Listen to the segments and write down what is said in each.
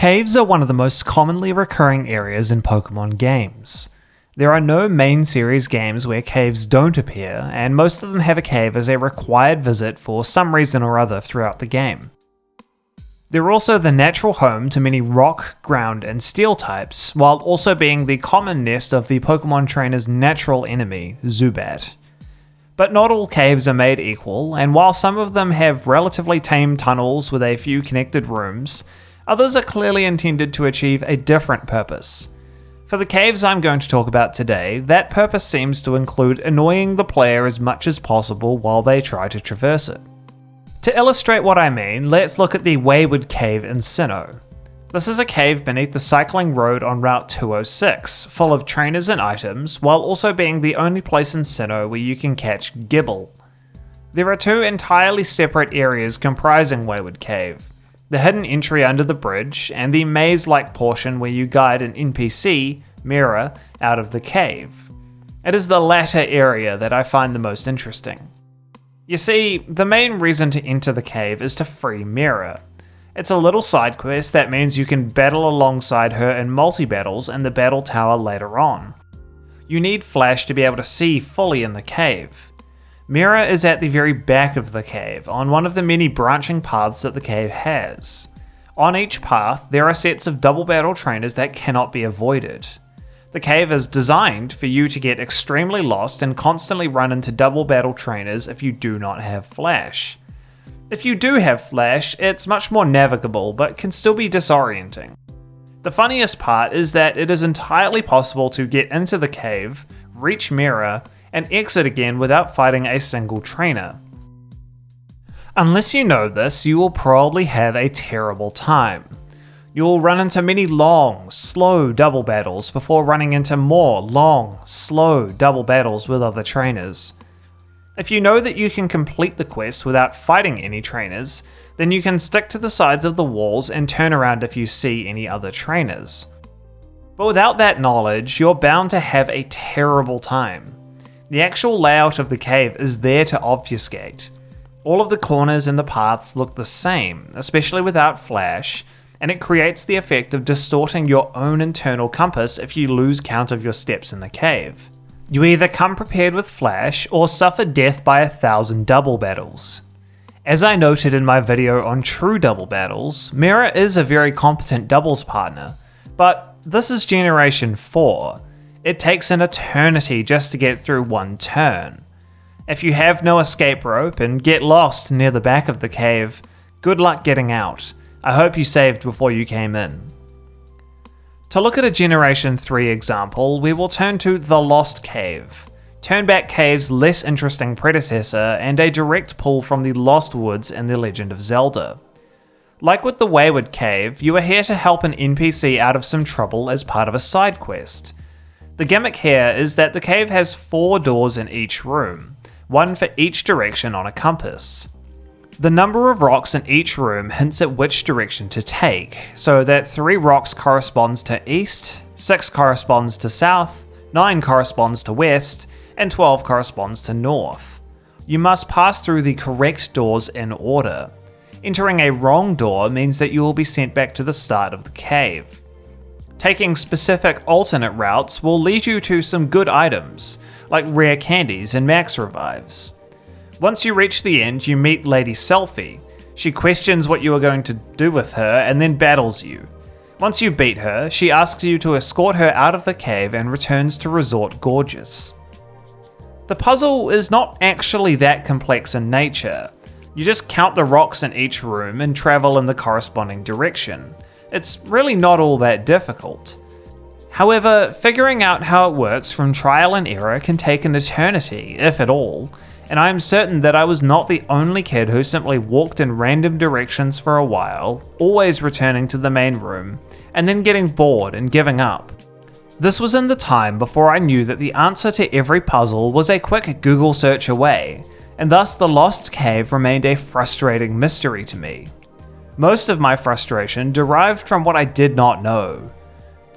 Caves are one of the most commonly recurring areas in Pokémon games. There are no main series games where caves don't appear, and most of them have a cave as a required visit for some reason or other throughout the game. They're also the natural home to many rock, ground, and steel types, while also being the common nest of the Pokémon trainer's natural enemy, Zubat. But not all caves are made equal, and while some of them have relatively tame tunnels with a few connected rooms, others are clearly intended to achieve a different purpose. For the caves I'm going to talk about today, that purpose seems to include annoying the player as much as possible while they try to traverse it. To illustrate what I mean, let's look at the Wayward cave in Sinnoh. This is a cave beneath the cycling road on Route 206, full of trainers and items, while also being the only place in Sinnoh where you can catch Gible. There are two entirely separate areas comprising Wayward Cave: the hidden entry under the bridge, and the maze-like portion where you guide an NPC, Mira, out of the cave. It is the latter area that I find the most interesting. You see, the main reason to enter the cave is to free Mira. It's a little side quest that means you can battle alongside her in multi-battles in the battle tower later on. You need Flash to be able to see fully in the cave. Mira is at the very back of the cave, on one of the many branching paths that the cave has. On each path, there are sets of double battle trainers that cannot be avoided. The cave is designed for you to get extremely lost and constantly run into double battle trainers if you do not have Flash. If you do have Flash, it's much more navigable, but can still be disorienting. The funniest part is that it is entirely possible to get into the cave, reach Mira, and exit again without fighting a single trainer. Unless you know this, you will probably have a terrible time. You will run into many long, slow double battles before running into more long, slow double battles with other trainers. If you know that you can complete the quest without fighting any trainers, then you can stick to the sides of the walls and turn around if you see any other trainers. But without that knowledge, you're bound to have a terrible time. The actual layout of the cave is there to obfuscate. All of the corners and the paths look the same, especially without Flash, and it creates the effect of distorting your own internal compass if you lose count of your steps in the cave. You either come prepared with Flash or suffer death by 1,000 double battles. As I noted in my video on true double battles, Mira is a very competent doubles partner, but this is Generation 4. It takes an eternity just to get through one turn. If you have no escape rope and get lost near the back of the cave, good luck getting out. I hope you saved before you came in. To look at a Generation 3 example, we will turn to the Lost Cave, Turnback Cave's less interesting predecessor and a direct pull from the Lost Woods in The Legend of Zelda. Like with the Wayward Cave, you are here to help an NPC out of some trouble as part of a side quest. The gimmick here is that the cave has 4 doors in each room, one for each direction on a compass. The number of rocks in each room hints at which direction to take, so that 3 rocks corresponds to east, 6 corresponds to south, 9 corresponds to west, and 12 corresponds to north. You must pass through the correct doors in order. Entering a wrong door means that you will be sent back to the start of the cave. Taking specific alternate routes will lead you to some good items, like rare candies and max revives. Once you reach the end, you meet Lady Selfie. She questions what you are going to do with her and then battles you. Once you beat her, she asks you to escort her out of the cave and returns to Resort Gorgeous. The puzzle is not actually that complex in nature. You just count the rocks in each room and travel in the corresponding direction. It's really not all that difficult. However, figuring out how it works from trial and error can take an eternity, if at all, and I am certain that I was not the only kid who simply walked in random directions for a while, always returning to the main room, and then getting bored and giving up. This was in the time before I knew that the answer to every puzzle was a quick Google search away, and thus the Lost Cave remained a frustrating mystery to me. Most of my frustration derived from what I did not know.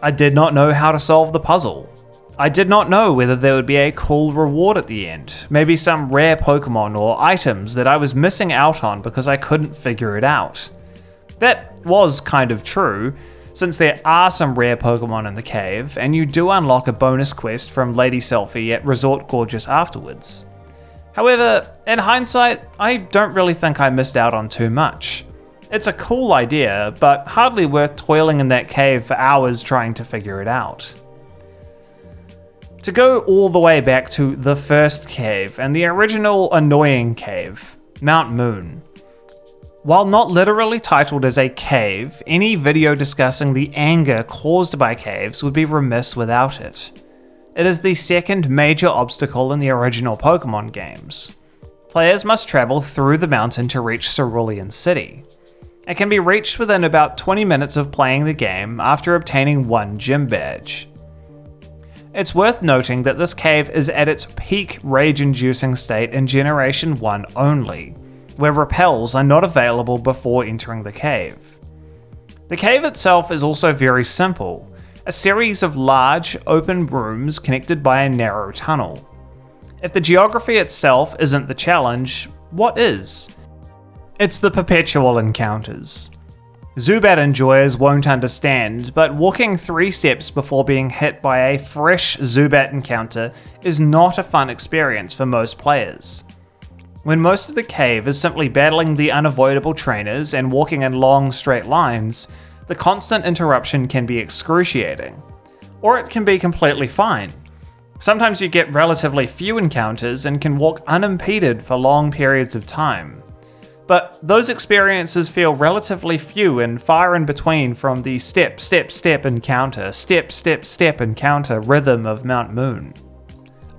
I did not know how to solve the puzzle. I did not know whether there would be a cool reward at the end, maybe some rare Pokémon or items that I was missing out on because I couldn't figure it out. That was kind of true, since there are some rare Pokemon in the cave, and you do unlock a bonus quest from Lady Selfie at Resort Gorgeous afterwards. However, in hindsight, I don't really think I missed out on too much. It's a cool idea, but hardly worth toiling in that cave for hours trying to figure it out. To go all the way back to the first cave, and the original annoying cave, Mount Moon. While not literally titled as a cave, any video discussing the anger caused by caves would be remiss without it. It is the second major obstacle in the original Pokémon games. Players must travel through the mountain to reach Cerulean City. It can be reached within about 20 minutes of playing the game after obtaining one gym badge. It's worth noting that this cave is at its peak rage-inducing state in Generation 1 only, where repels are not available before entering the cave. The cave itself is also very simple, a series of large, open rooms connected by a narrow tunnel. If the geography itself isn't the challenge, what is? It's the perpetual encounters. Zubat enjoyers won't understand, but walking 3 steps before being hit by a fresh Zubat encounter is not a fun experience for most players. When most of the cave is simply battling the unavoidable trainers and walking in long straight lines, the constant interruption can be excruciating. Or it can be completely fine. Sometimes you get relatively few encounters and can walk unimpeded for long periods of time. But those experiences feel relatively few and far in between from the step, step, step encounter, step, step, step encounter rhythm of Mount Moon.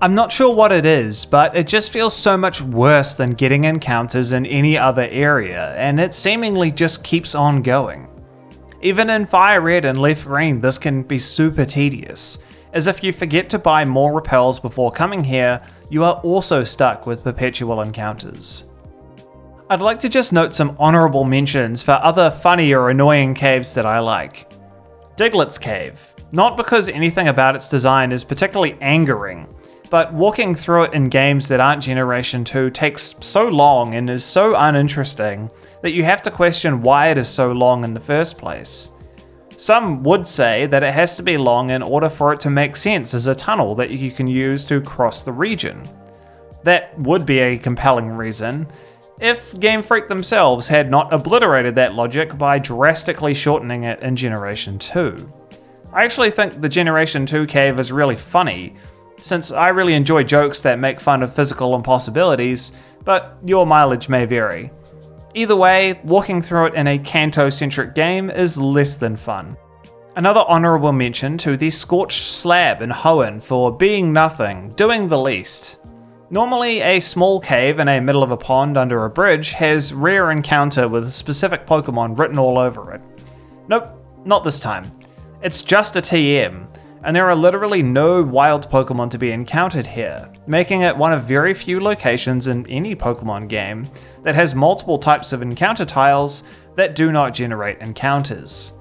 I'm not sure what it is, but it just feels so much worse than getting encounters in any other area, and it seemingly just keeps on going. Even in Fire Red and Leaf Green, this can be super tedious, as if you forget to buy more repels before coming here, you are also stuck with perpetual encounters. I'd like to just note some honourable mentions for other funny or annoying caves that I like. Diglett's Cave, not because anything about its design is particularly angering, but walking through it in games that aren't Generation 2 takes so long and is so uninteresting that you have to question why it is so long in the first place. Some would say that it has to be long in order for it to make sense as a tunnel that you can use to cross the region. That would be a compelling reason, if Game Freak themselves had not obliterated that logic by drastically shortening it in Generation 2. I actually think the Generation 2 cave is really funny, since I really enjoy jokes that make fun of physical impossibilities, but your mileage may vary. Either way, walking through it in a Kanto-centric game is less than fun. Another honourable mention to the Scorched Slab in Hoenn for being nothing, doing the least. Normally, a small cave in the middle of a pond under a bridge has rare encounter with a specific Pokemon written all over it. Nope, not this time. It's just a TM, and there are literally no wild Pokemon to be encountered here, making it one of very few locations in any Pokemon game that has multiple types of encounter tiles that do not generate encounters.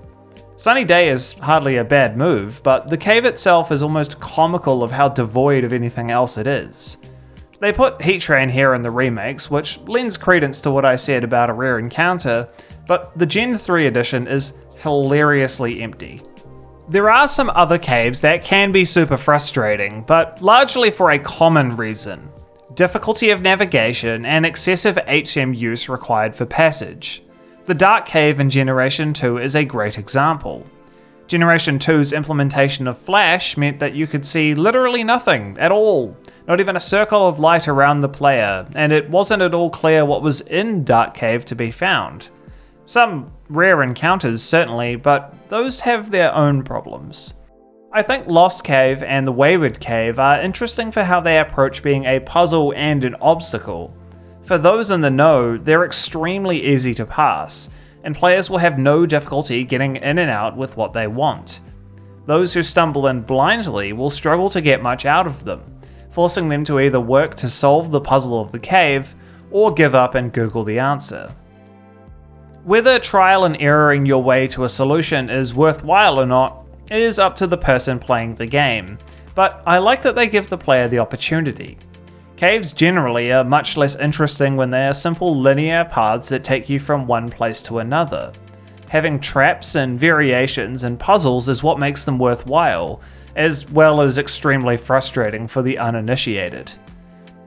Sunny Day is hardly a bad move, but the cave itself is almost comical of how devoid of anything else it is. They put Heatran here in the remakes, which lends credence to what I said about a rare encounter, but the Gen 3 edition is hilariously empty. There are some other caves that can be super frustrating, but largely for a common reason: difficulty of navigation and excessive HM use required for passage. The Dark Cave in Generation 2 is a great example. Generation 2's implementation of Flash meant that you could see literally nothing at all, not even a circle of light around the player, and it wasn't at all clear what was in Dark Cave to be found. Some rare encounters certainly, but those have their own problems. I think Lost Cave and the Wayward Cave are interesting for how they approach being a puzzle and an obstacle. For those in the know, they're extremely easy to pass, and players will have no difficulty getting in and out with what they want. Those who stumble in blindly will struggle to get much out of them, forcing them to either work to solve the puzzle of the cave, or give up and Google the answer. Whether trial and erroring your way to a solution is worthwhile or not is up to the person playing the game, but I like that they give the player the opportunity. Caves generally are much less interesting when they are simple linear paths that take you from one place to another. Having traps and variations and puzzles is what makes them worthwhile, as well as extremely frustrating for the uninitiated.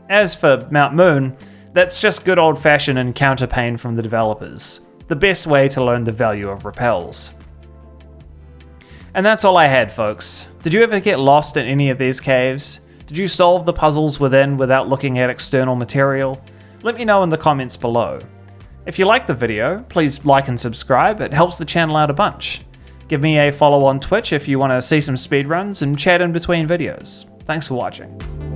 As for Mount Moon, that's just good old-fashioned encounter pain from the developers, the best way to learn the value of repels. And that's all I had, folks. Did you ever get lost in any of these caves? Did you solve the puzzles within without looking at external material? Let me know in the comments below. If you liked the video, please like and subscribe, it helps the channel out a bunch. Give me a follow on Twitch if you want to see some speedruns and chat in between videos. Thanks for watching.